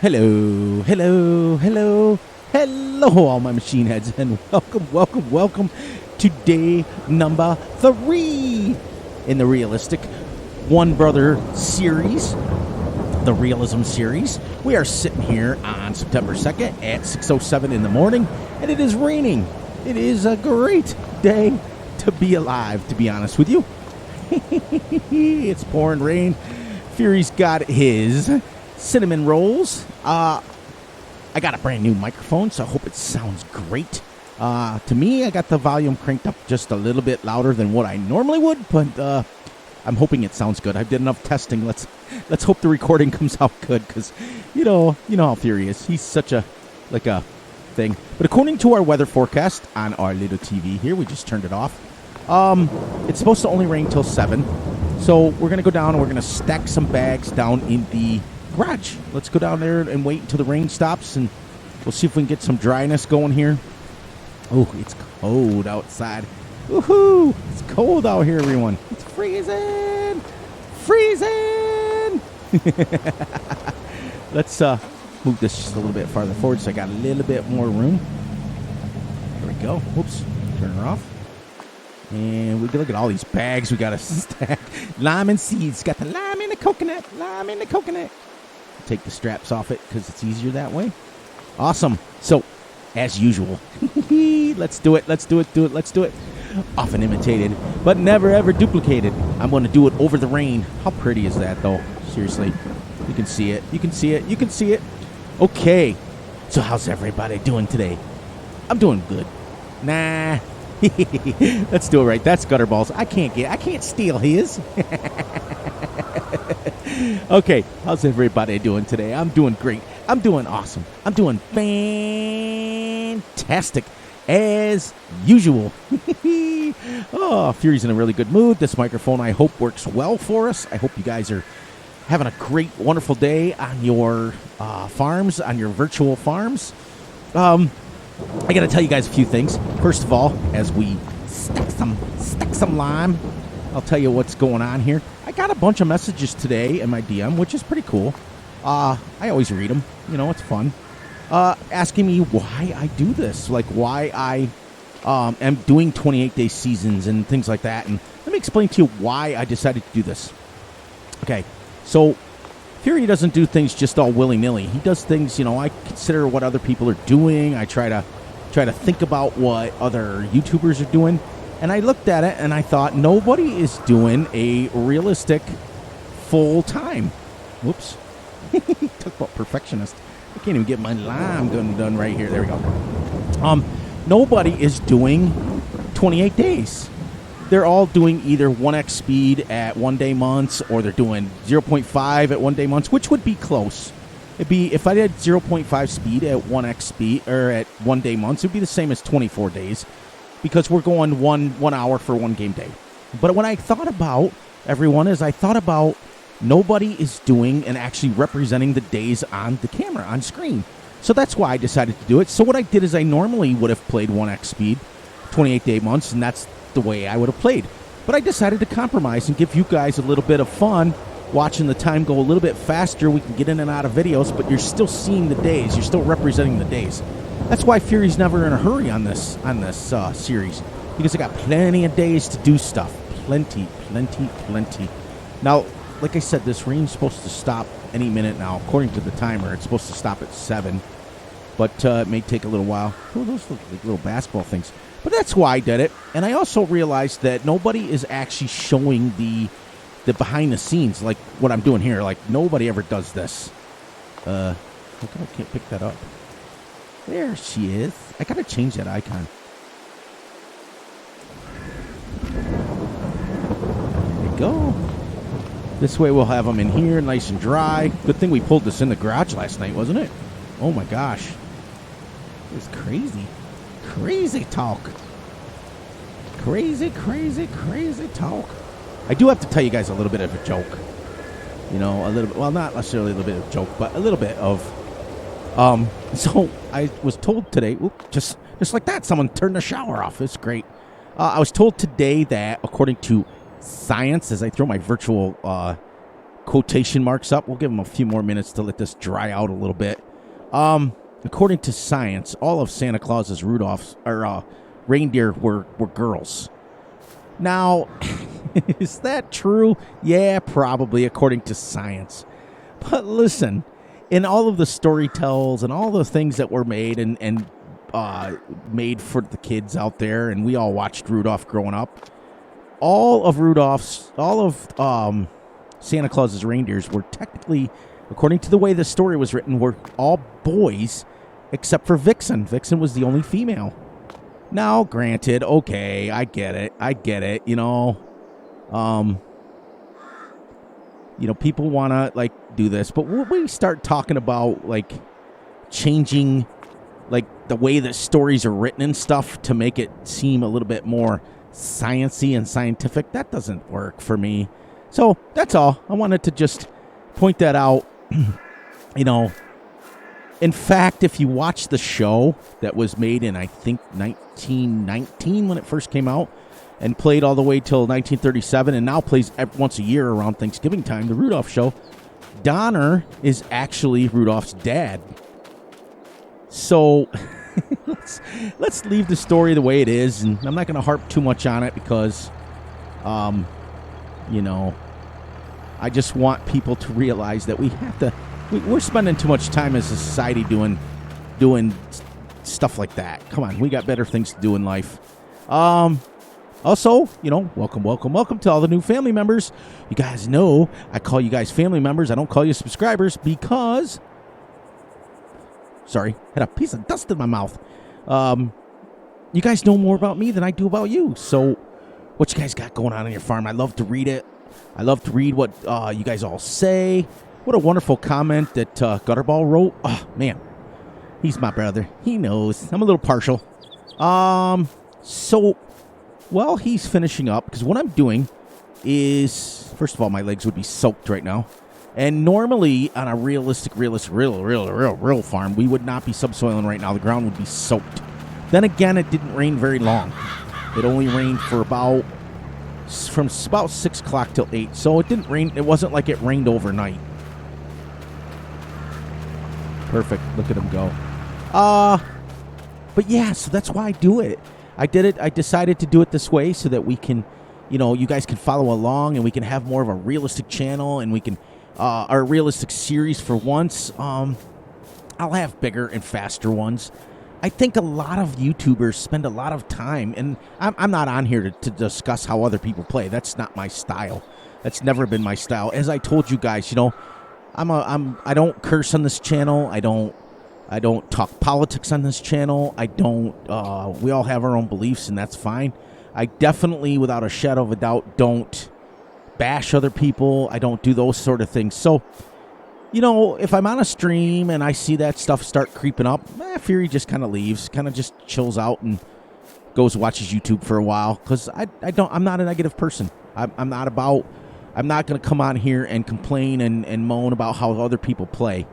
Hello, hello, hello, hello, all my machine heads, and welcome to day number 3 in the realistic One Brother series, the realism series. We are sitting here on September 2nd at 6:07 in the morning, and it is raining. It is a great day to be alive, to be honest with you. It's pouring rain. Fury's got his cinnamon rolls. I got a brand new microphone, so I hope it sounds great. To me, I got the volume cranked up just a little bit louder than what I normally would, but I'm hoping it sounds good. I've did enough testing. Let's hope the recording comes out good, because you know how Fury is. He's such a thing. But according to our weather forecast on our little TV here, we just turned it off. It's supposed to only rain till 7. So we're going to go down and we're going to stack some bags down in the garage. Let's go down there and wait until the rain stops, and we'll see if we can get some dryness going here. Oh, it's cold outside. Woohoo! It's cold out here, everyone. It's freezing! Freezing! Let's move this just a little bit farther forward so I got a little bit more room. There we go. Oops. Turn her off. And we can look at all these bags we got to stack. Lime and seeds. Got the lime and the coconut. Lime and the coconut. Take the straps off it because it's easier that way. Awesome. So, as usual, let's do it. Let's do it. Often imitated, but never ever duplicated. I'm going to do it over the rain. How pretty is that, though? Seriously. You can see it. Okay. So, how's everybody doing today? I'm doing good. Nah. Let's do it right. That's Gutterballs. I can't steal his. Okay, how's everybody doing today? I'm doing great. I'm doing awesome. I'm doing fantastic as usual. Oh, Fury's in a really good mood. This microphone, I hope, works well for us. I hope you guys are having a great, wonderful day on your farms, on your virtual farms. I got to tell you guys a few things. First of all, as we stick some lime, I'll tell you what's going on here. I got a bunch of messages today in my DM, which is pretty cool. I always read them. You know, it's fun. Asking me why I do this, like why I am doing 28-day seasons and things like that. And let me explain to you why I decided to do this. Okay, so Fury doesn't do things just all willy-nilly. He does things, I consider what other people are doing. I try to think about what other YouTubers are doing. And I looked at it and I thought, nobody is doing a realistic full-time. Whoops. Talk about perfectionist. I can't even get my lime done right here. There we go. Nobody is doing 28 days. They're all doing either 1x speed at 1 day months, or they're doing 0.5 at 1 day months, which would be close. It'd be, if I did 0.5 speed at 1x speed, or at 1 day months, it'd be the same as 24 days, because we're going one hour for 1 game day. But when I thought about nobody is doing and actually representing the days on the camera, on screen. So that's why I decided to do it. So what I did is I normally would have played 1x speed, 28-day months, and that's the way I would have played. But I decided to compromise and give you guys a little bit of fun, watching the time go a little bit faster. We can get in and out of videos, but you're still seeing the days. You're still representing the days. That's why Fury's never in a hurry on this series, because I got plenty of days to do stuff. Plenty. Now, like I said, this rain's supposed to stop any minute now. According to the timer, it's supposed to stop at 7, but it may take a little while. Oh, those look like little basketball things. But that's why I did it. And I also realized that nobody is actually showing the behind the scenes, like what I'm doing here. Like, nobody ever does this. How come I can't pick that up? There she is. I gotta change that icon. There we go. This way we'll have them in here nice and dry. Good thing we pulled this in the garage last night, wasn't it? Oh my gosh. It was crazy. Crazy talk. Crazy talk. I do have to tell you guys a little bit of a joke. A little bit, well, not necessarily a little bit of a joke, but a little bit of, so I was told today, just like that, someone turned the shower off. It's great. I was told today that, according to science, as I throw my virtual quotation marks up. We'll give them a few more minutes to let this dry out a little bit. According to science, all of Santa Claus's reindeer were girls. Now, is that true? Yeah, probably, according to science. But listen, in all of the storytells and all the things that were made and made for the kids out there, and we all watched Rudolph growing up, all of Santa Claus's reindeers were technically, according to the way the story was written, were all boys except for Vixen. Vixen was the only female. Now, granted, okay, I get it, you know. People want to, like, do this, but when we start talking about, like, changing, like, the way that stories are written and stuff to make it seem a little bit more sciencey and scientific, that doesn't work for me. So, that's all. I wanted to just point that out. In fact, if you watch the show that was made in, I think, 1919 when it first came out and played all the way till 1937 and now plays once a year around Thanksgiving time, the Rudolph show, Donner is actually Rudolph's dad. So let's leave the story the way it is, and I'm not going to harp too much on it because, I just want people to realize that we're spending too much time as a society doing stuff like that. Come on, we got better things to do in life. Also, welcome to all the new family members. You guys know I call you guys family members. I don't call you subscribers because... Sorry, had a piece of dust in my mouth. You guys know more about me than I do about you. So what you guys got going on your farm? I love to read it. I love to read what you guys all say. What a wonderful comment that Gutterball wrote. Oh, man. He's my brother. He knows. I'm a little partial. So, while he's finishing up, because what I'm doing is, first of all, my legs would be soaked right now. And normally, on a real farm, we would not be subsoiling right now. The ground would be soaked. Then again, it didn't rain very long. It only rained for about 6 o'clock till 8. So it didn't rain. It wasn't like it rained overnight. Perfect. Look at him go. But yeah, so that's why I do it. I did it. I decided to do it this way so that we can, you guys can follow along and we can have more of a realistic channel and we can, our realistic series for once. I'll have bigger and faster ones. I think a lot of YouTubers spend a lot of time, and I'm not on here to discuss how other people play. That's not my style. That's never been my style. As I told you guys, I don't curse on this channel. I don't talk politics on this channel. We all have our own beliefs, and that's fine. I definitely, without a shadow of a doubt, don't bash other people. I don't do those sort of things. So, if I'm on a stream and I see that stuff start creeping up, Fury just kind of leaves, kind of just chills out and goes watches YouTube for a while. Because I'm not a negative person. I'm not going to come on here and complain and moan about how other people play.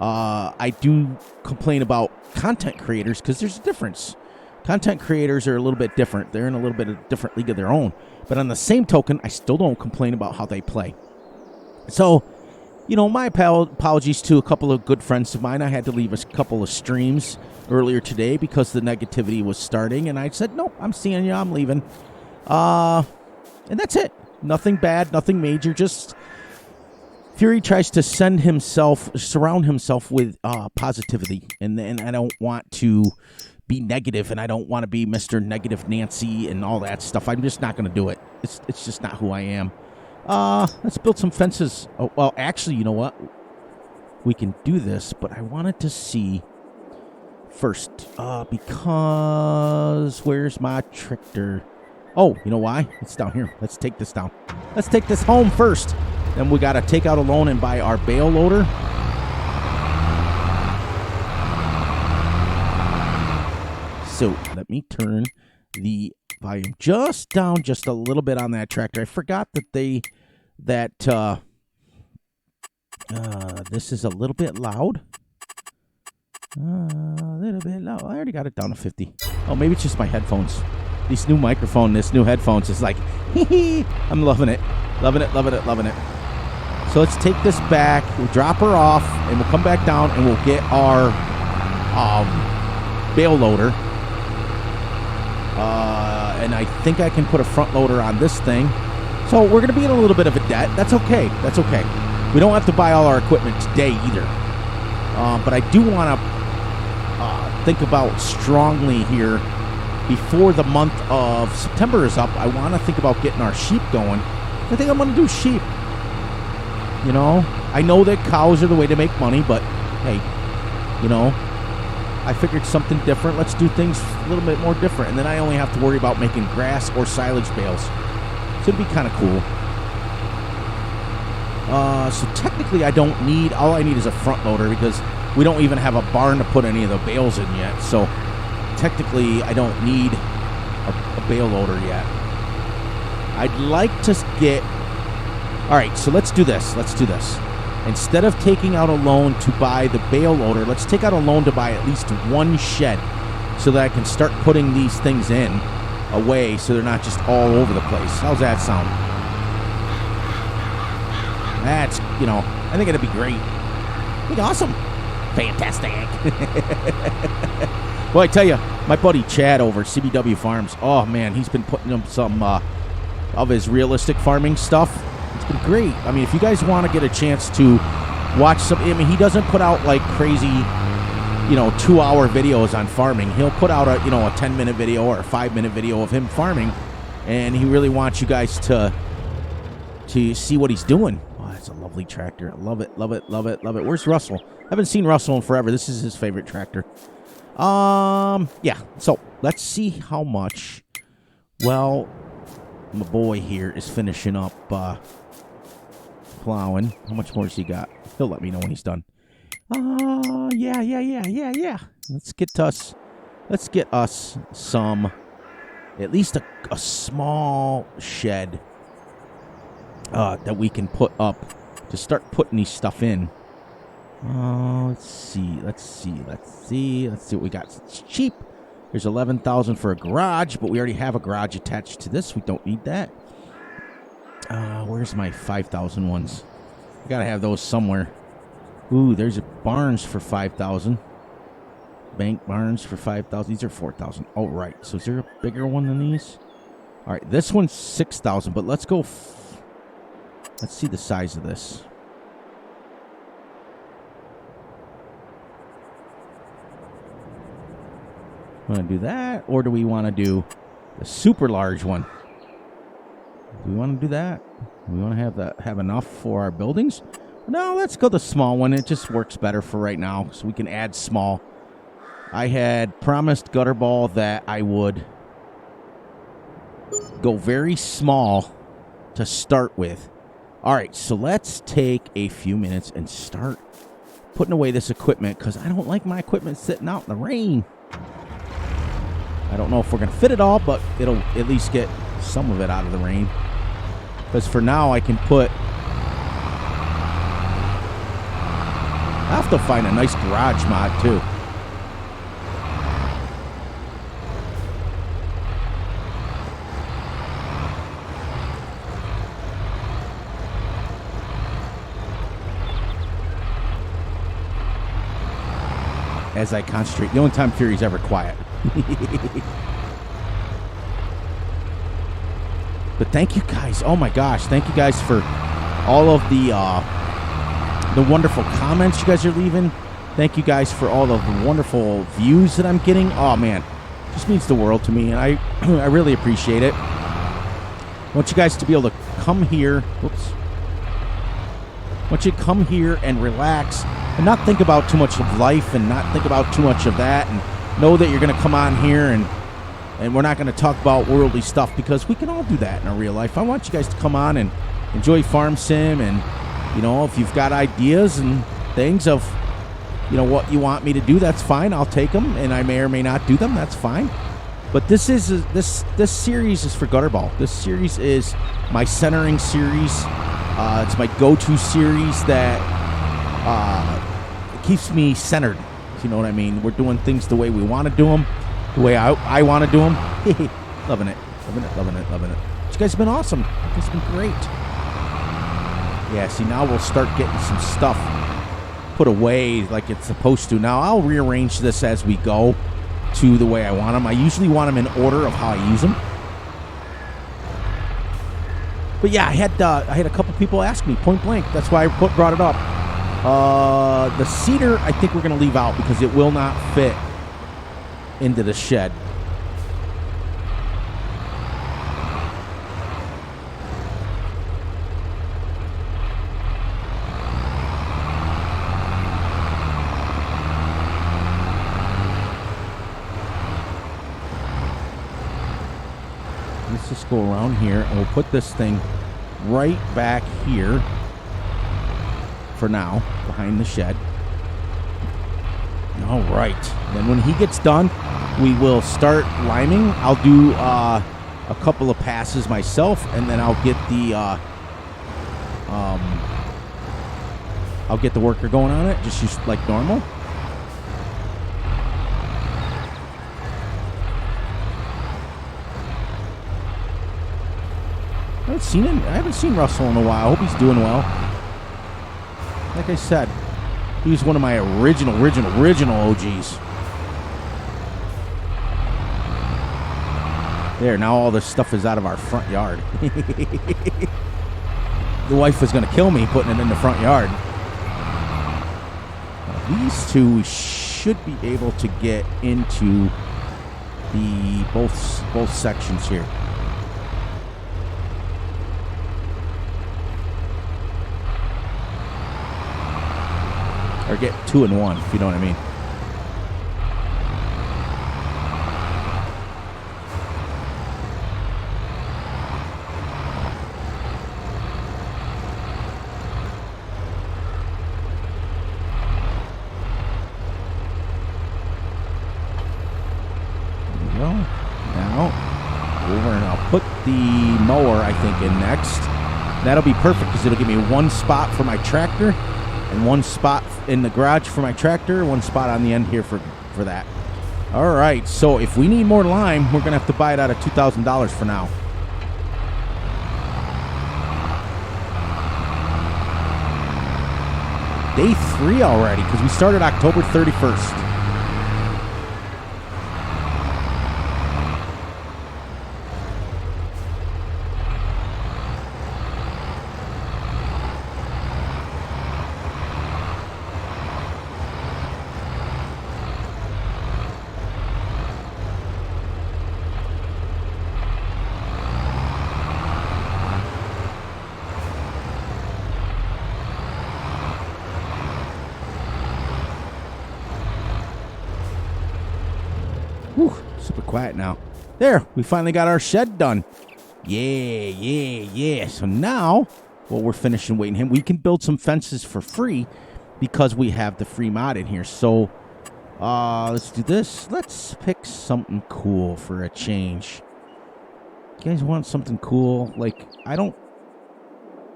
I do complain about content creators because there's a difference. Content creators are a little bit different. They're in a little bit of a different league of their own. But on the same token, I still don't complain about how they play. So, my apologies to a couple of good friends of mine. I had to leave a couple of streams earlier today because the negativity was starting. And I said, nope, I'm seeing you. I'm leaving. And that's it. Nothing bad, nothing major. Just Fury tries to surround himself with positivity. And I don't want to be negative, and I don't want to be Mr. Negative Nancy and all that stuff. I'm just not going to do it. It's just not who I am. Let's build some fences. Oh, well, actually, you know what? We can do this, but I wanted to see first, because where's my tractor? Oh, you know why? It's down here. Let's take this down. Let's take this home first. Then we got to take out a loan and buy our bale loader. So let me turn the volume just down just a little bit on that tractor. I forgot that this is a little bit loud. A little bit loud. I already got it down to 50. Oh, maybe it's just my headphones. This new microphone, this new headphones is like, hee hee. I'm loving it. Loving it. So let's take this back. We'll drop her off, and we'll come back down, and we'll get our bale loader. And I think I can put a front loader on this thing. So we're going to be in a little bit of a debt. That's okay. That's okay. We don't have to buy all our equipment today either. But I do want to think about strongly here before the month of September is up. I want to think about getting our sheep going. I think I'm going to do sheep. You know, I know that cows are the way to make money, but hey, you know, I figured something different. Let's do things a little bit more different. And then I only have to worry about making grass or silage bales. So it'd be kind of cool. So technically I don't need, all I need is a front loader because we don't even have a barn to put any of the bales in yet. So technically I don't need a bale loader yet. I'd like to get, all right, so let's do this. Let's do this. Instead of taking out a loan to buy the bale loader, let's take out a loan to buy at least one shed so that I can start putting these things in away so they're not just all over the place. How's that sound? That's, you know, I think it'd be great. It'd be awesome. Fantastic. Well, I tell you, my buddy Chad over at CBW Farms, oh man, he's been putting up some of his realistic farming stuff. It's been great. I mean, if you guys want to get a chance to watch some, I mean, he doesn't put out like crazy, you know, 2-hour videos on farming. He'll put out a, you know, a 10-minute video or a 5-minute video of him farming, and he really wants you guys to see what he's doing. Oh, that's a lovely tractor. I love it, love it, love it, love it. Where's Russell? I haven't seen Russell in forever. This is his favorite tractor. Yeah. So let's see how much. Well, my boy here is finishing up plowing. How much more has he got? He'll let me know when he's done. Yeah. Let's get us some, at least a small shed that we can put up to start putting these stuff in. Let's see what we got. It's cheap. There's $11,000 for a garage, but we already have a garage attached to this. We don't need that. Where's my 5,000 ones? I gotta have those somewhere. Ooh, there's a barns for 5,000. Bank barns for 5,000. These are 4,000. Oh, right. So is there a bigger one than these? All right, this one's 6,000, but let's go. Let's see the size of this. Want to do that, or do we want to do the super large one? Do we want to do that? Do we want to have enough for our buildings? No, let's go the small one. It just works better for right now, so we can add small. I had promised Gutterball that I would go very small to start with. All right, so let's take a few minutes and start putting away this equipment because I don't like my equipment sitting out in the rain. I don't know if we're going to fit it all, but it'll at least get some of it out of the rain. Because for now, I can put... I have to find a nice garage mod, too. As I concentrate. The only time Fury's ever quiet. But thank you guys. Oh my gosh. Thank you guys for all of the wonderful comments you guys are leaving. Thank you guys for all of the wonderful views that I'm getting. Oh man. It just means the world to me, and I really appreciate it. I want you guys to be able to come here. Whoops. I want you to come here and relax and not think about too much of life and not think about too much of that, and know that you're going to come on here and we're not going to talk about worldly stuff because we can all do that in our real life. I want you guys to come on and enjoy Farm Sim, and, you know, if you've got ideas and things of, you know, what you want me to do, that's fine. I'll take them, and I may or may not do them. That's fine. But this series is for Gutterball. This series is my centering series. It's my go-to series that keeps me centered. If you know what I mean. We're doing things the way we want to do them, the way I want to do them. Loving it. You guys have been awesome. You guys have been great. Yeah, see, now we'll start getting some stuff put away like it's supposed to. Now, I'll rearrange this as we go to the way I want them. I usually want them in order of how I use them. But yeah, I had a couple people ask me point blank. That's why I brought it up. The cedar, I think we're going to leave out because it will not fit into the shed. Let's just go around here and we'll put this thing right back here for now, behind the shed. All right. Then when he gets done, we will start liming. I'll do a couple of passes myself, and then I'll get the worker going on it, just like normal. I haven't seen Russell in a while. I hope he's doing well. Like I said, he was one of my original OGs. There, now all this stuff is out of our front yard. The wife was going to kill me putting it in the front yard. Now, these two should be able to get into the both sections here. Or get 2 and 1, if you know what I mean. There we go. Now, over and I'll put the mower, I think, in next. That'll be perfect because it'll give me one spot for my tractor and one spot in the garage for my tractor, one spot on the end here for that. All right, so if we need more lime, we're going to have to buy it out of $2,000 for now. Day 3 already, because we started October 31st. Whew, super quiet now. There, we finally got our shed done. Yeah. So now, what we're finishing waiting him, we can build some fences for free because we have the free mod in here. So, let's do this. Let's pick something cool for a change. You guys want something cool? Like, I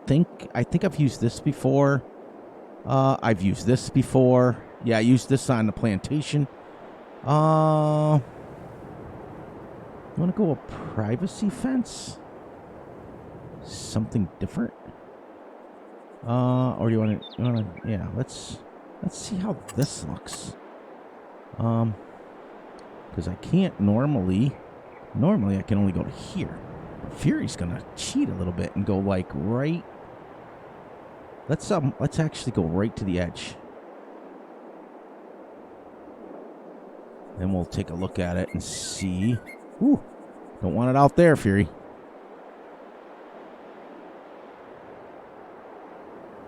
think I've used this before. I've used this before. Yeah, I used this on the plantation. You want to go a privacy fence? Something different? Or do you want to, yeah, let's see how this looks. Because I can't normally I can only go to here. Fury's going to cheat a little bit and go like right. Let's actually go right to the edge. Then we'll take a look at it and see. Ooh, don't want it out there, Fury.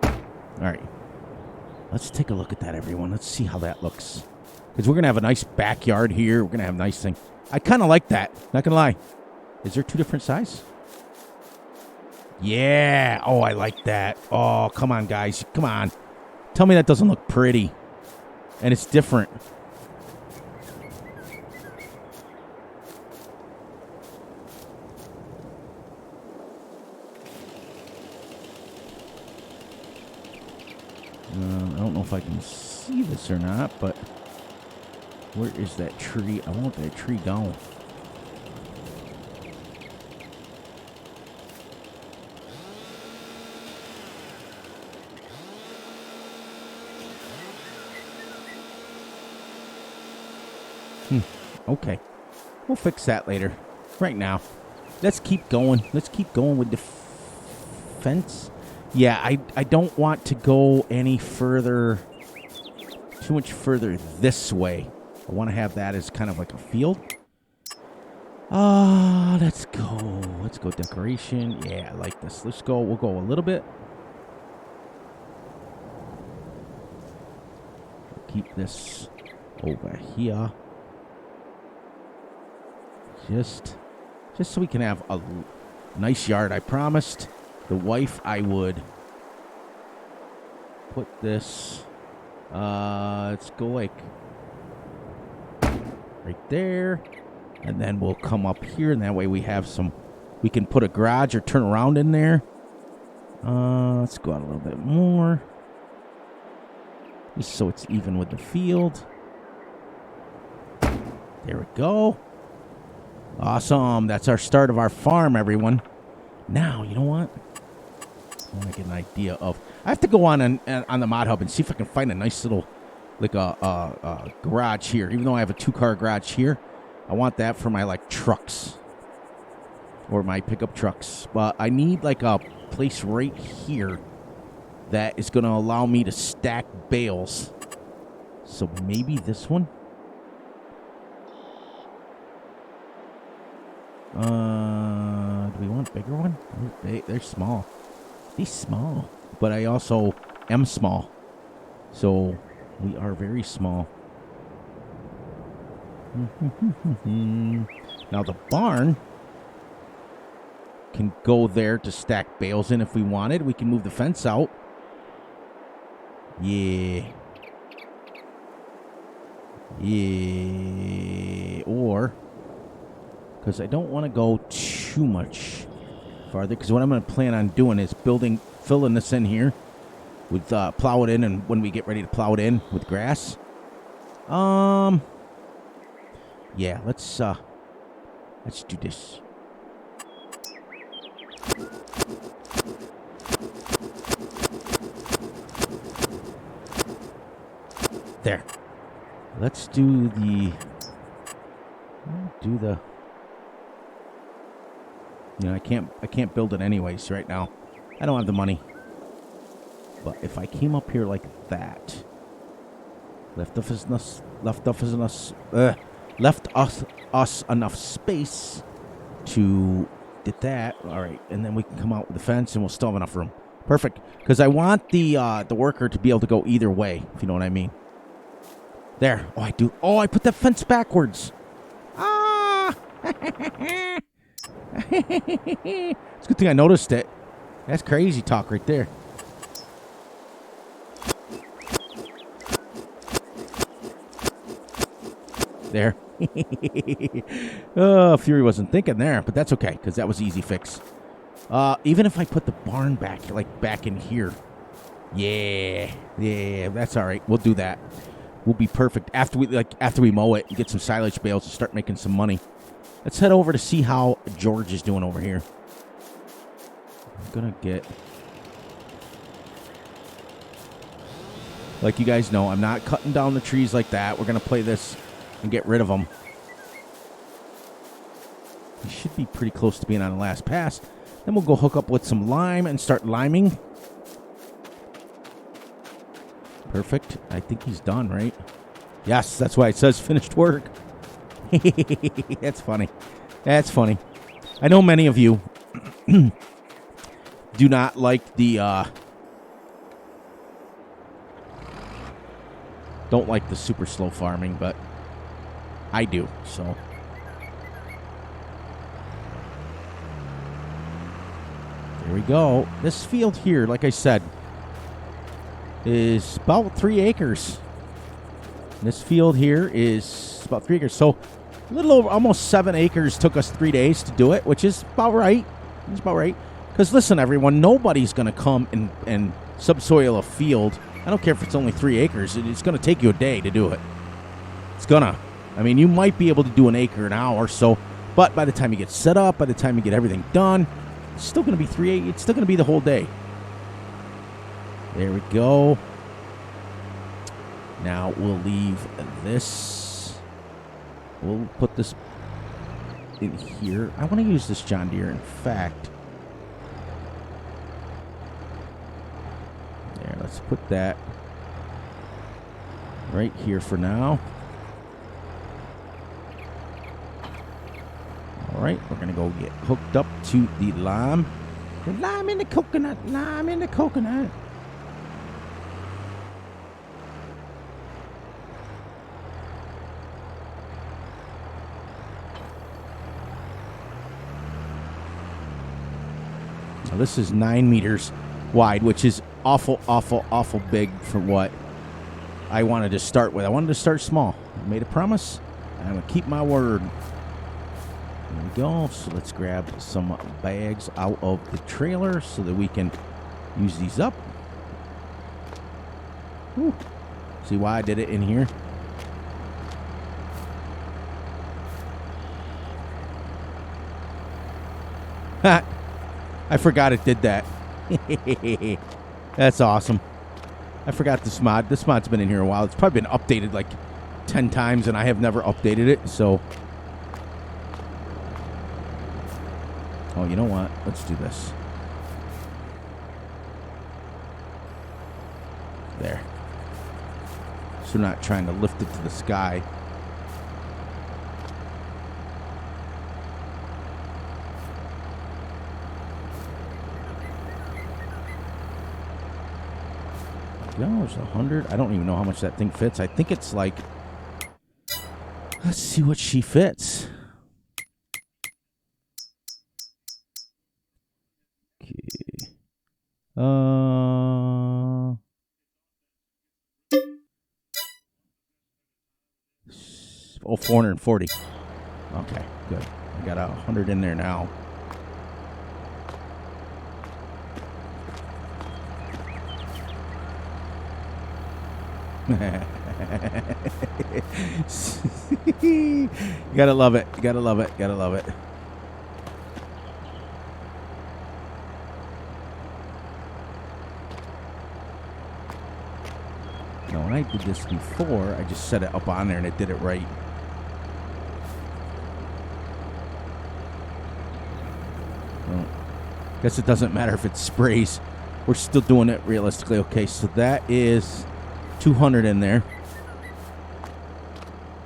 All right. Let's take a look at that, everyone. Let's see how that looks. Because we're going to have a nice backyard here. We're going to have a nice thing. I kind of like that. Not going to lie. Is there 2 different sizes? Yeah. Oh, I like that. Oh, come on, guys. Come on. Tell me that doesn't look pretty. And it's different. I don't know if I can see this or not, but where is that tree? I want that tree gone. Okay. We'll fix that later. Right now. Let's keep going. Let's keep going with the fence. Yeah, I don't want to go any further, too much further this way. I want to have that as kind of like a field. Let's go. Let's go decoration. Yeah, I like this. Let's go. We'll go a little bit. Keep this over here. Just so we can have a nice yard. I promised the wife I would put this, let's go like right there. And then we'll come up here, and that way we have some, we can put a garage or turn around in there. Let's go out a little bit more. Just so it's even with the field. There we go. Awesome. That's our start of our farm, everyone. Now, you know what? I want to get an idea of... I have to go on the Mod Hub and see if I can find a nice little, like a garage here. Even though I have a 2-car garage here, I want that for my, like, trucks. Or my pickup trucks. But I need, like, a place right here that is going to allow me to stack bales. So maybe this one? Do we want a bigger one? They're small. They're small. But I also am small. So we are very small. Now the barn can go there to stack bales in if we wanted. We can move the fence out. Yeah. Yeah. Or, because I don't want to go too much farther, because what I'm going to plan on doing is filling this in here with, plow it in, and when we get ready to plow it in with grass. Yeah, let's do this. There. Let's do the... You know, I can't build it anyways right now. I don't have the money. But if I came up here like that, left us enough space to get that. All right, and then we can come out with the fence, and we'll still have enough room. Perfect. Because I want the worker to be able to go either way, if you know what I mean. There. Oh, I do. Oh, I put that fence backwards. Ah! It's a good thing I noticed it. That's crazy talk right there. There. Oh, Fury wasn't thinking there, but that's okay, because that was an easy fix. Even if I put the barn back in here. Yeah, that's all right. We'll do that. We'll be perfect after we mow it and get some silage bales and start making some money. Let's head over to see how George is doing over here. I'm gonna get, like you guys know, I'm not cutting down the trees like that. We're gonna play this and get rid of them. He should be pretty close to being on the last pass. Then we'll go hook up with some lime and start liming. Perfect. I think he's done, right? Yes, that's why it says finished work. That's funny. That's funny. I know many of you do not like the don't like the super slow farming, but I do, so. There we go. This field here, like I said, is about 3 acres. This field here is about 3 acres. So a little over, almost 7 acres took us 3 days to do it, which is about right. It's about right. Because listen, everyone, nobody's going to come and subsoil a field. I don't care if it's only 3 acres. It's going to take you a day to do it. It's going to. I mean, you might be able to do an acre an hour or so, but by the time you get set up, by the time you get everything done, it's still going to be 3 acres. It's still going to be the whole day. There we go. Now we'll leave this we'll put this in here. I want to use this John Deere. In fact, there, let's put that right here for now. All right, we're going to go get hooked up to the lime. The lime in the coconut, lime in the coconut. Now this is 9 meters wide, which is awful, awful, awful big for what I wanted to start with. I wanted to start small. I made a promise, and I'm going to keep my word. There we go. So let's grab some bags out of the trailer so that we can use these up. Whew. See why I did it in here? I forgot it did that. That's awesome. I forgot this mod. This mod's been in here a while. It's probably been updated like 10 times, and I have never updated it, so... Oh, you know what? Let's do this. There. So we're not trying to lift it to the sky. There's 100. I don't even know how much that thing fits. I think it's like... Let's see what she fits. Okay. Oh, 440. Okay, good. I got 100 in there now. You gotta love it. You gotta love it. Gotta love it. Now, when I did this before, I just set it up on there and it did it right. Well, guess it doesn't matter if it sprays. We're still doing it realistically. Okay, so that is 200 in there.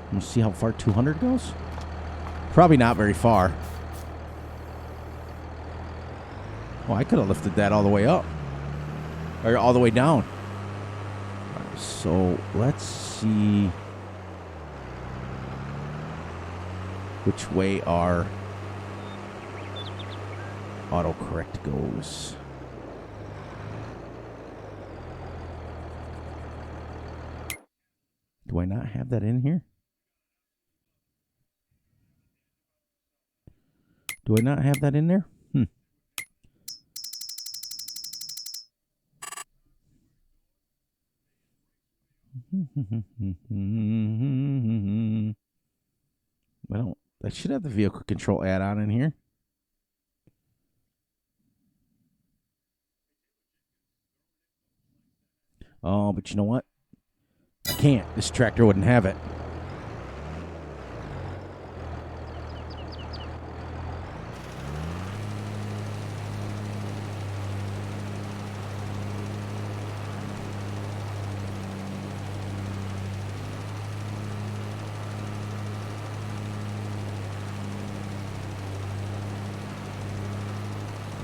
Let me see how far 200 goes. Probably not very far. Oh, I could have lifted that all the way up. Or all the way down. Right, so let's see which way our autocorrect goes. Do I not have that in here? Do I not have that in there? Well, I should have the vehicle control add-on in here. Oh, but you know what? I can't. This tractor wouldn't have it.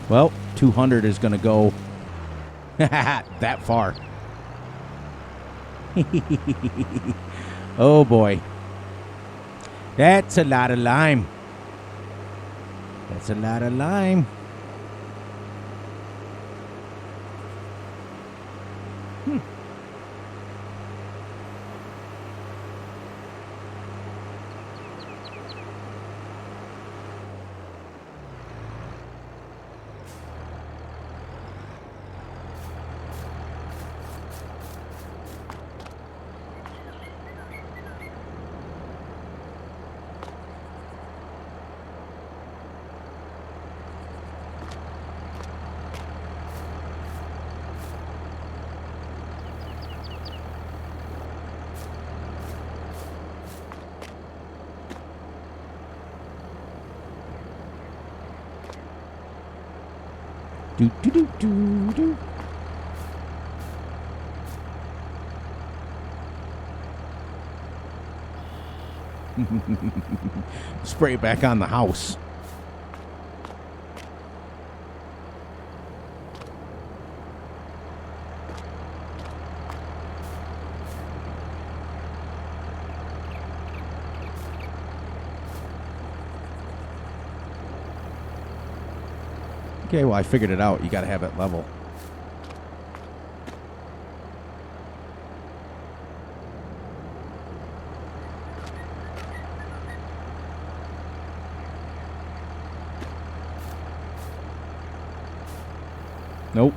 Well, 200 is going to go that far. Oh, boy. That's a lot of lime. That's a lot of lime. Do do do do do. Spray it back on the house. Okay, well, I figured it out. You got to have it level. Nope.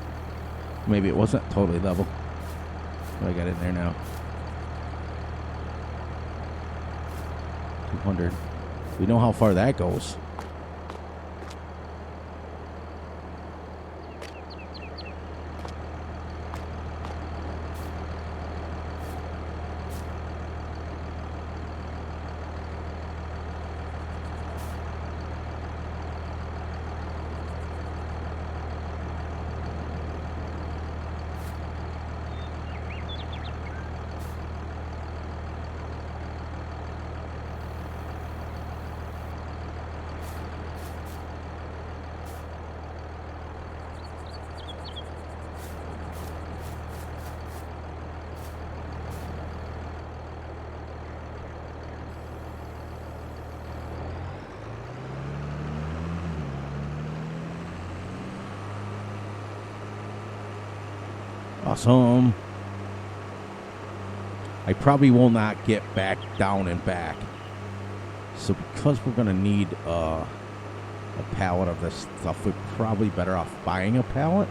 Maybe it wasn't totally level. What I got in there now? 200. We know how far that goes. Awesome. I probably will not get back down and back. So because we're going to need a pallet of this stuff, we're probably better off buying a pallet.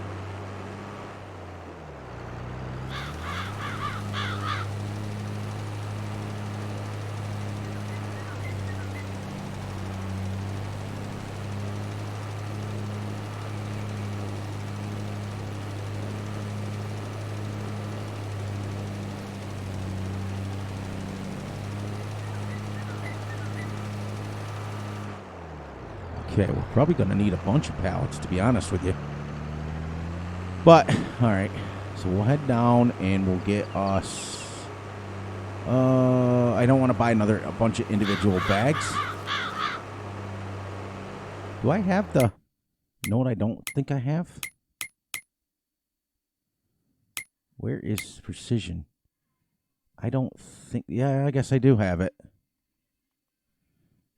Okay, we're probably going to need a bunch of pallets, to be honest with you. But, all right. So we'll head down and we'll get us... I don't want to buy a bunch of individual bags. Do I have the... You know what I don't think I have? Where is precision? I don't think... Yeah, I guess I do have it.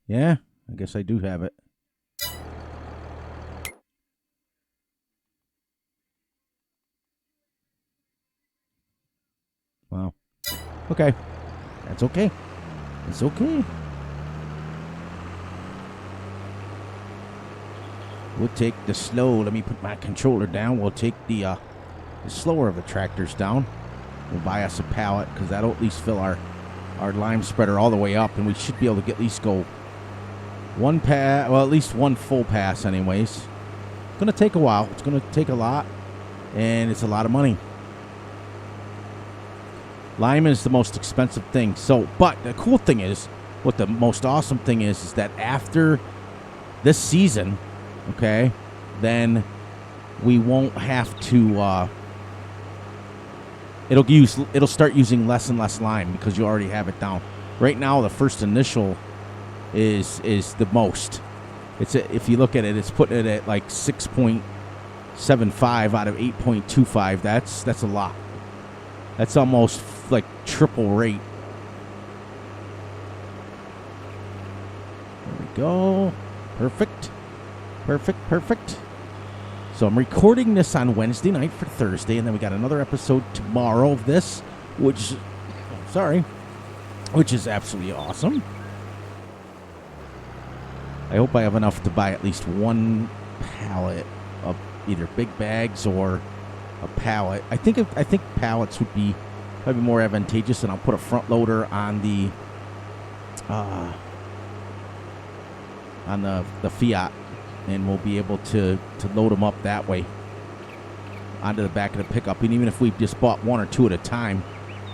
Yeah, I guess I do have it. Wow. Okay. That's okay. It's okay. We'll take the slow. Let me put my controller down. We'll take the slower of the tractors down. We'll buy us a pallet because that'll at least fill our lime spreader all the way up, and we should be able to get, at least go one pass. Well, at least one full pass, anyways. It's gonna take a while. It's gonna take a lot, and it's a lot of money. Lime is the most expensive thing. So, but the cool thing is, what the most awesome thing is that after this season, okay, then we won't have to, it'll start using less and less lime because you already have it down. Right now, the first initial is the most. If you look at it, it's putting it at like 6.75 out of 8.25. That's a lot. That's almost like triple rate. There we go. Perfect. Perfect, perfect. So I'm recording this on Wednesday night for Thursday, and then we got another episode tomorrow of this, which is absolutely awesome. I hope I have enough to buy at least one pallet of either big bags or a pallet. I think pallets would be probably more advantageous, and I'll put a front loader on the Fiat, and we'll be able to load them up that way onto the back of the pickup. And even if we just bought one or two at a time,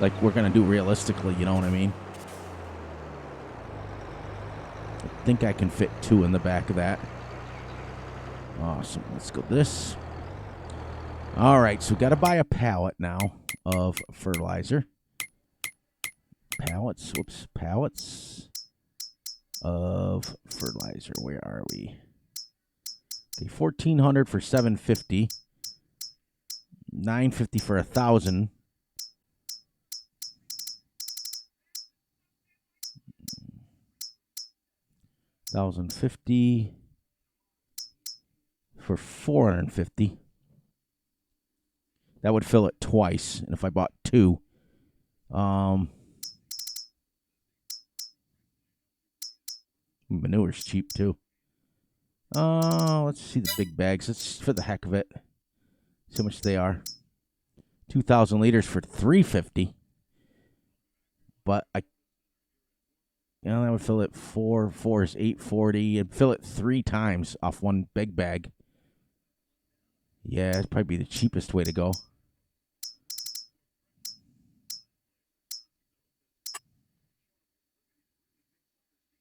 like we're gonna do realistically, you know what I mean? I think I can fit two in the back of that. Awesome. Let's go this. All right, so we got to buy a pallet now of fertilizer. Pallets of fertilizer. Where are we? Okay, 1,400 for 750. 950 for 1,000. $1,050 for 450. That would fill it twice. And if I bought two, manure's cheap too. Let's see the big bags. Let's, for the heck of it, see how much they are. 2,000 liters for $350. But that would fill it four is $840. It'd fill it 3 times off one big bag. Yeah, it'd probably be the cheapest way to go.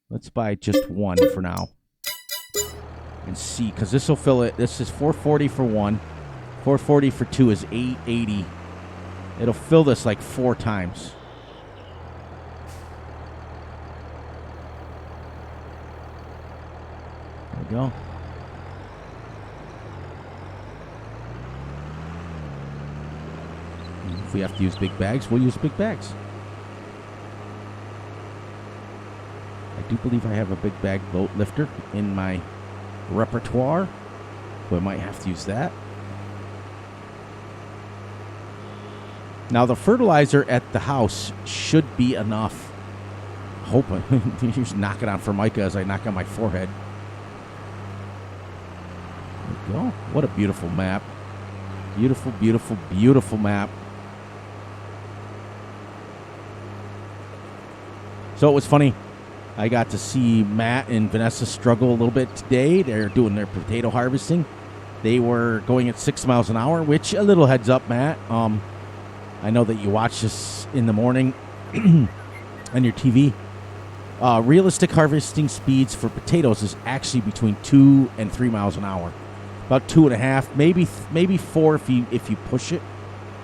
Let's buy just one for now. And see, because this will fill it. This is $440 for one. $440 for two is $880. It'll fill this like 4 times. There we go. And if we have to use big bags, we'll use big bags. I do believe I have a big bag boat lifter in my repertoire, so I might have to use that. Now the fertilizer at the house should be enough. Hoping. Just knock it on Formica as I knock on my forehead. There we go. What a beautiful map. Beautiful, beautiful, beautiful map. So it was funny. I got to see Matt and Vanessa struggle a little bit today. They're doing their potato harvesting. They were going at 6 miles an hour, which, a little heads up, Matt. I know that you watch this in the morning on your TV. Realistic harvesting speeds for potatoes is actually between 2 and 3 miles an hour. About 2.5, maybe 4 if you push it.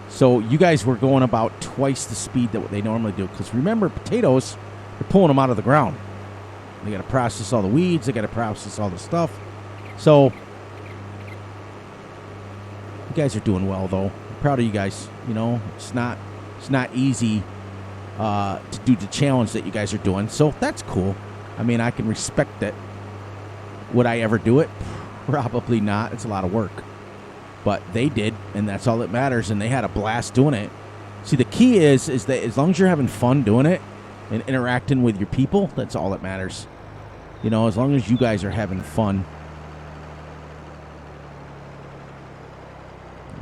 So you guys were going about twice the speed that they normally do. Because remember, potatoes, they're pulling them out of the ground. They got to process all the weeds. They got to process all the stuff. So you guys are doing well, though. I'm proud of you guys. You know, it's not easy to do the challenge that you guys are doing. So that's cool. I mean, I can respect it. Would I ever do it? Probably not. It's a lot of work. But they did, and that's all that matters. And they had a blast doing it. See, the key is that as long as you're having fun doing it and interacting with your people, that's all that matters. You know, as long as you guys are having fun.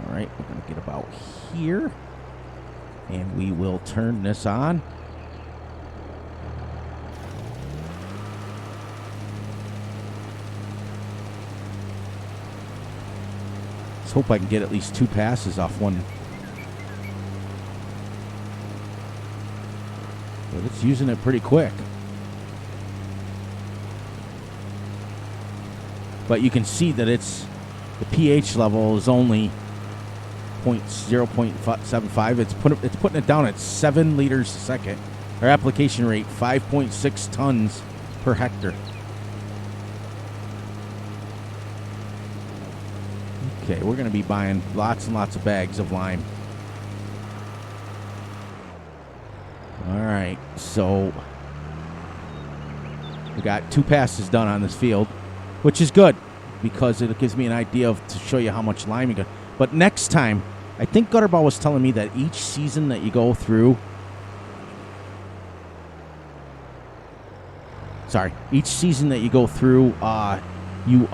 All right, we're going to get about here. And we will turn this on. Let's hope I can get at least 2 passes off one. But it's using it pretty quick. But you can see that the pH level is only 0.75. It's putting it down at 7 liters a second. Our application rate, 5.6 tons per hectare. Okay, we're going to be buying lots and lots of bags of lime. All right, so we got 2 passes done on this field, which is good because it gives me an idea to show you how much lime you got. But next time, I think Gutterball was telling me that each season that you go through, each season that you go through, you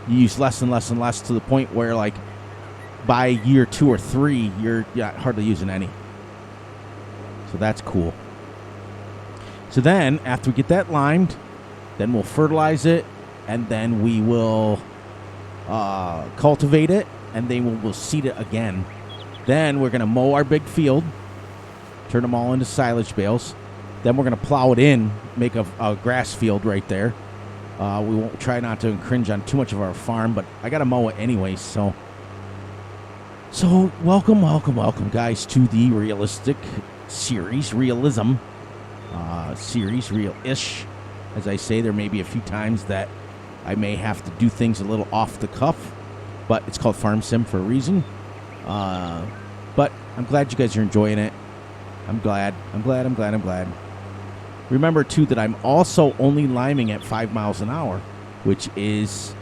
use less and less and less to the point where, like, by year 2 or 3, you're hardly using any. So that's cool. So then, after we get that limed, then we'll fertilize it, and then we will cultivate it, and then we'll seed it again. Then we're going to mow our big field, turn them all into silage bales. Then we're going to plow it in, make a grass field right there. We won't try not to infringe on too much of our farm, but I got to mow it anyway, so So, welcome, guys, to the realistic series, realism series, real-ish. As I say, there may be a few times that I may have to do things a little off the cuff, but it's called Farm Sim for a reason. But I'm glad you guys are enjoying it. I'm glad. Remember, too, that I'm also only liming at 5 miles an hour, which is...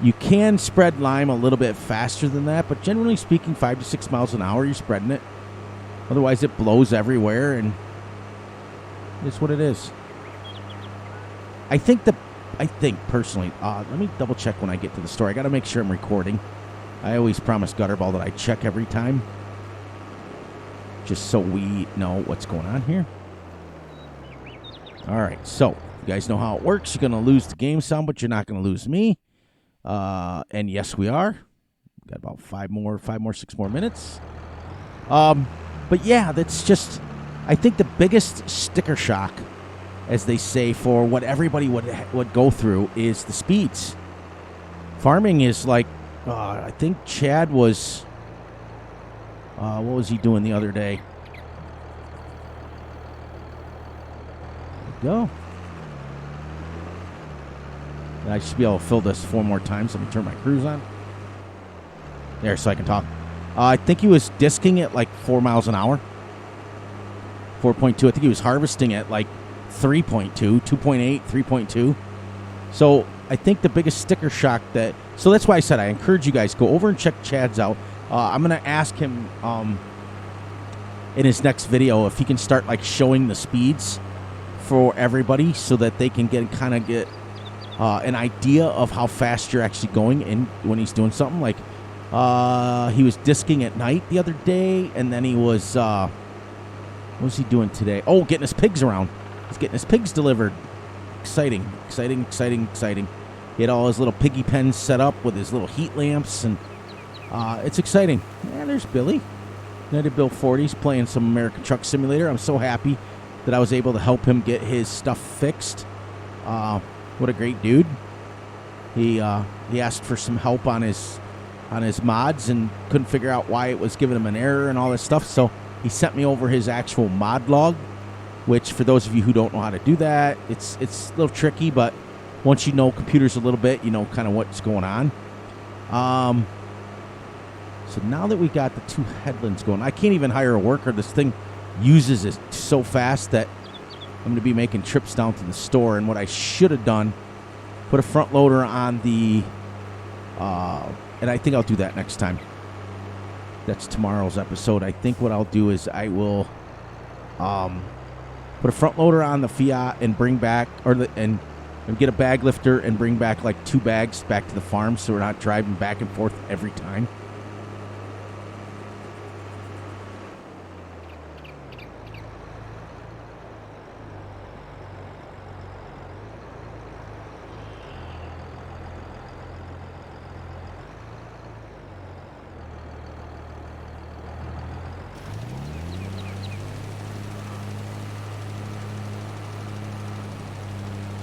You can spread lime a little bit faster than that, but generally speaking, 5 to 6 miles an hour, you're spreading it. Otherwise, it blows everywhere, and it's what it is. I think personally, let me double check when I get to the store. I got to make sure I'm recording. I always promise Gutterball that I check every time, just so we know what's going on here. All right, so you guys know how it works. You're going to lose the game sound, but you're not going to lose me. And yes, we are. Got about 6 more minutes. But yeah, that's just, I think the biggest sticker shock, as they say, for what everybody would go through is the speeds. Farming is like, I think Chad was, what was he doing the other day? There we go. I should be able to fill this 4 more times. Let me turn my cruise on. There, so I can talk. I think he was disking at like 4 miles an hour. 4.2. I think he was harvesting at like 3.2, 2.8, 3.2. So I think the biggest sticker shock that... So that's why I said I encourage you guys, go over and check Chad's out. I'm going to ask him in his next video if he can start like showing the speeds for everybody so that they can get an idea of how fast you're actually going in when he's doing something. Like he was disking at night the other day, and then he was what was he doing today? Oh, getting his pigs around. He's getting his pigs delivered. Exciting. He had all his little piggy pens set up with his little heat lamps, and it's exciting. Yeah, there's Billy. United Bill 40's playing some American Truck Simulator. I'm so happy that I was able to help him get his stuff fixed. What a great dude. He asked for some help on his mods and couldn't figure out why it was giving him an error and all this stuff. So he sent me over his actual mod log, which for those of you who don't know how to do that, it's a little tricky, but once you know computers a little bit, you know kind of what's going on. So now that we got the 2 headlands going, I can't even hire a worker. This thing uses it so fast that I'm going to be making trips down to the store, and what I should have done, put a front loader on the, and I think I'll do that next time. That's tomorrow's episode. I think what I'll do is I will put a front loader on the Fiat and bring back, and get a bag lifter and bring back like 2 bags back to the farm so we're not driving back and forth every time.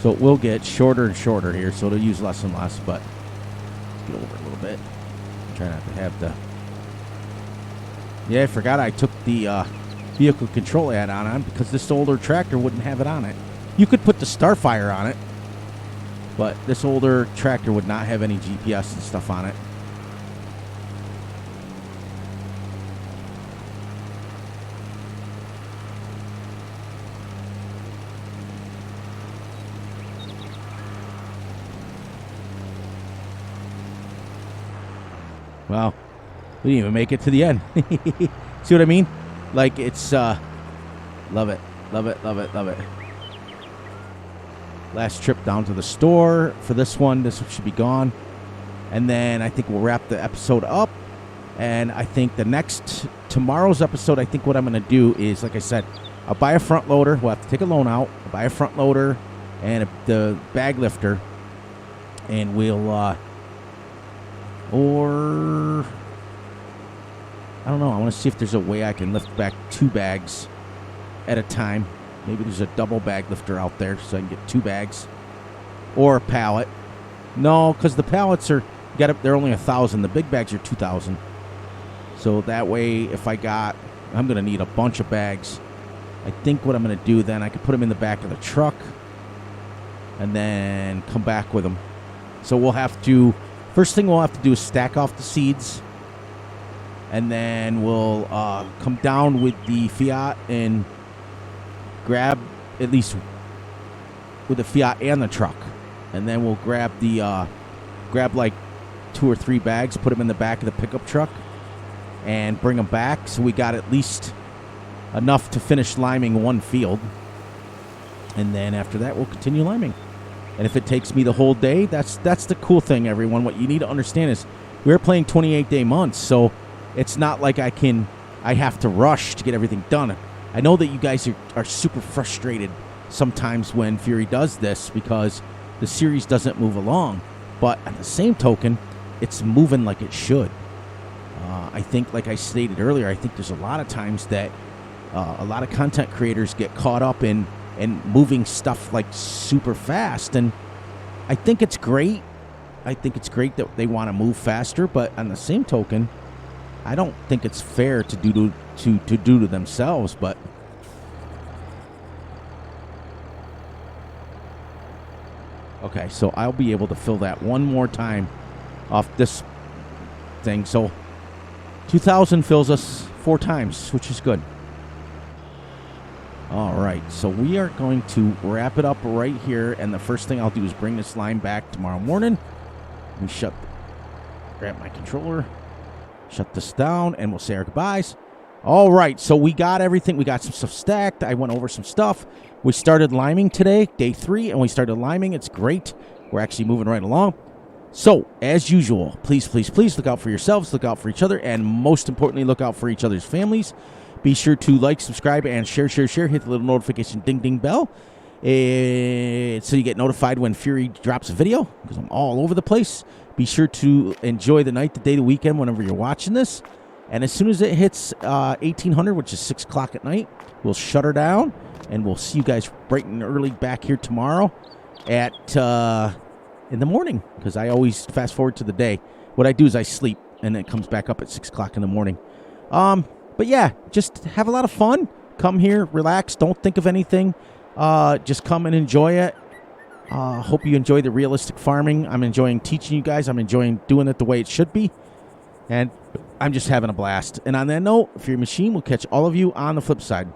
So it will get shorter and shorter here, so it'll use less and less, but get over a little bit. Try not to have the... Yeah, I forgot I took the vehicle control add-on on because this older tractor wouldn't have it on it. You could put the Starfire on it, but this older tractor would not have any GPS and stuff on it. Well, we didn't even make it to the end. See what I mean? Like, it's, love it. Last trip down to the store for this one. This should be gone. And then I think we'll wrap the episode up. And I think tomorrow's episode, I think what I'm going to do is, like I said, I'll buy a front loader. We'll have to take a loan out. I'll buy a front loader and the bag lifter. And we'll, or I don't know. I want to see if there's a way I can lift back 2 bags at a time. Maybe there's a double bag lifter out there so I can get 2 bags. Or a pallet. No, because the pallets they're only 1,000. The big bags are 2,000. So that way, if I'm going to need a bunch of bags. I think what I'm going to do then, I could put them in the back of the truck and then come back with them. So first thing we'll have to do is stack off the seeds. And then we'll come down with the Fiat and grab at least with the Fiat and the truck. And then we'll grab like 2 or 3 bags, put them in the back of the pickup truck, and bring them back. So we got at least enough to finish liming one field. And then after that, we'll continue liming. And if it takes me the whole day, that's the cool thing, everyone. What you need to understand is we're playing 28-day months, so it's not like I have to rush to get everything done. I know that you guys are super frustrated sometimes when Fury does this because the series doesn't move along. But at the same token, it's moving like it should. I think, like I stated earlier, I think there's a lot of times that a lot of content creators get caught up in moving stuff like super fast. And I think it's great. I think it's great that they want to move faster. But on the same token, I don't think it's fair to do to themselves. But okay, so I'll be able to fill that one more time off this thing. So 2,000 fills us 4 times, which is good. All right, so we are going to wrap it up right here, and the first thing I'll do is bring this line back tomorrow morning. Grab my controller, shut this down, and we'll say our goodbyes. All right, so we got everything. We got some stuff stacked. I went over some stuff. We started liming today, day 3, and we started liming. It's great. We're actually moving right along. So, as usual, please, please, please look out for yourselves, look out for each other, and most importantly, look out for each other's families. Be sure to like, subscribe, and share. Hit the little notification ding bell so you get notified when Fury drops a video, because I'm all over the place. Be sure to enjoy the night, the day, the weekend, whenever you're watching this. And as soon as it hits 1800, which is 6 o'clock at night, we'll shut her down, and we'll see you guys bright and early back here tomorrow in the morning, because I always fast forward to the day. What I do is I sleep, and it comes back up at 6 o'clock in the morning. But yeah, just have a lot of fun. Come here, relax, don't think of anything. Just come and enjoy it. Hope you enjoy the realistic farming. I'm enjoying teaching you guys. I'm enjoying doing it the way it should be. And I'm just having a blast. And on that note, Fury Machine will catch all of you on the flip side.